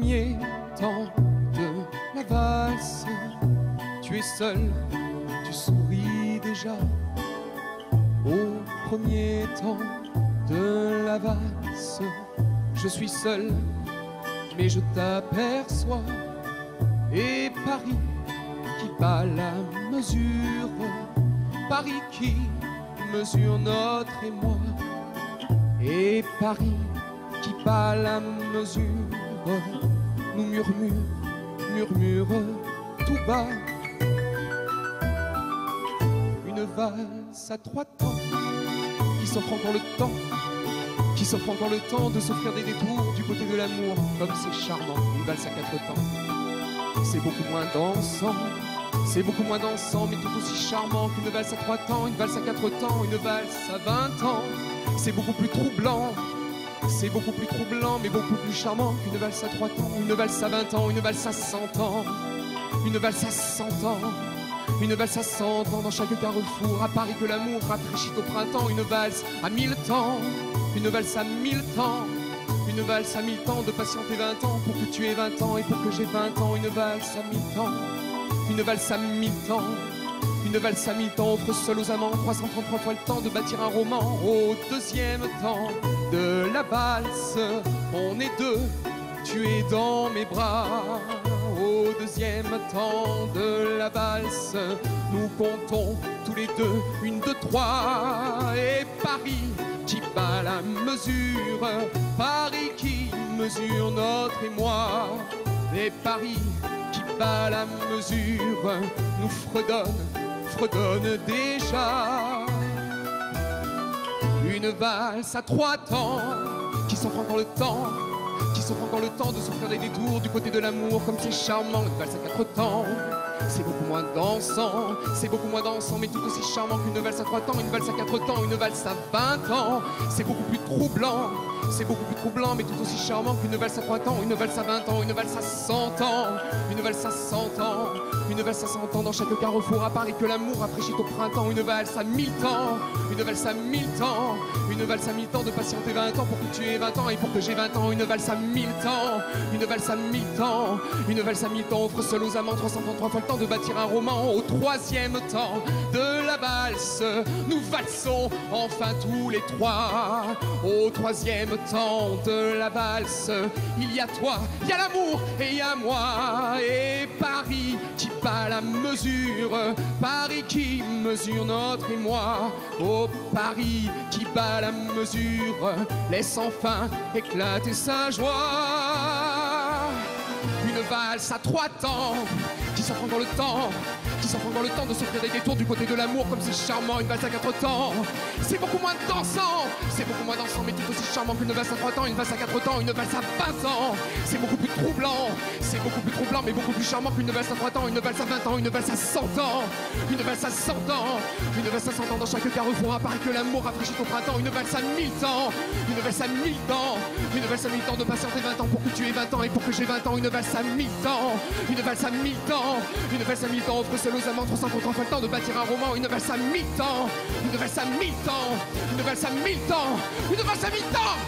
premier temps de la valse, tu es seul, tu souris déjà. Au premier temps de la valse, je suis seul, mais je t'aperçois. Et Paris qui bat la mesure, Paris qui mesure notre émoi. Et Paris qui bat la mesure, nous murmure tout bas. Une valse à trois temps, qui s'offre encore le temps, qui s'offre encore le temps de s'offrir des détours du côté de l'amour. Comme c'est charmant, une valse à quatre temps. C'est beaucoup moins dansant, c'est beaucoup moins dansant, mais tout aussi charmant qu'une valse à trois temps, une valse à quatre temps, une valse à 20 ans. C'est beaucoup plus troublant, c'est beaucoup plus troublant, mais beaucoup plus charmant qu'une valse à trois temps, une valse à 20 ans, une valse à 100 ans, une valse à 100 ans, une valse à 100 ans dans chaque carrefour. À Paris que l'amour rafraîchit au printemps, une valse à 1000 temps, une valse à 1000 temps. Une valse à 1000 temps de patienter 20 ans pour que tu aies 20 ans et pour que j'ai 20 ans. Une valse à 1000 temps, une valse à 1000 temps, une valse à 1000 temps offre seul aux amants 333 fois le temps de bâtir un roman. Au deuxième temps de la valse, on est deux, tu es dans mes bras. Au deuxième temps de la valse, nous comptons tous les deux, 1, 2, 3. Et Paris qui bat la mesure, Paris qui mesure notre émoi. Et Paris qui bat la mesure nous fredonne déjà. Une valse à trois temps, qui s'offre encore le temps, qui s'offre encore le temps de s'offrir des détours du côté de l'amour. Comme c'est charmant, une valse à quatre temps. C'est beaucoup moins dansant, c'est beaucoup moins dansant, mais tout aussi charmant qu'une valse à trois temps, une valse à quatre temps, une valse à 20 ans. C'est beaucoup plus troublant, c'est beaucoup plus troublant, mais tout aussi charmant qu'une valse à trois temps, une valse à 20 ans, une valse à 100 ans, une valse à 100 ans, une valse à 100 ans dans chaque carrefour. À Paris que l'amour rafraîchit au printemps, une valse à 1000 temps, une valse à 1000 temps, une valse à 1000 temps de patienter 20 ans pour que tu aies 20 ans et pour que j'ai 20 ans. Une valse à 1000 temps, une valse à 1000 temps, une valse à 1000 temps offre seul aux amants 333 fois le temps de bâtir un roman. Au troisième temps de la valse, nous valsons enfin tous les trois. Au troisième temps de la valse, il y a toi, il y a l'amour et il y a moi. Et Paris qui bat la mesure, Paris qui mesure notre émoi. Oh Paris qui bat la mesure, laisse enfin éclater sa joie. Une valse à trois temps, qui s'offre encore le temps, qui s'offre encore le temps de s'offrir des détours du côté de l'amour. Comme c'est charmant, une valse à quatre temps. C'est beaucoup moins dansant, c'est beaucoup moins dansant, mais tout aussi charmant qu'une valse à trois temps, une valse à quatre temps, une valse à 20 ans. C'est beaucoup plus troublant, c'est beaucoup plus troublant, mais beaucoup plus charmant qu'une valse à trois temps, une valse à 20 ans, une valse à 100 ans, une valse à 100 ans, une valse à 100 ans dans chaque carrefour. À Paris que l'amour rafraîchit au printemps, une valse à 1000 temps, une valse à 1000 temps, une valse à 1000 temps de patienter 20 ans pour que tu aies 20 ans et pour que j'ai 20 ans. Une valse à 1000 temps, une valse à 1000 temps, une valse à 1000 temps offre seul aux amants 333 fois le temps de bâtir un roman. Une valse à 1000 temps, une valse à 1000 temps, une valse à 1000 temps, une valse à 1000 temps.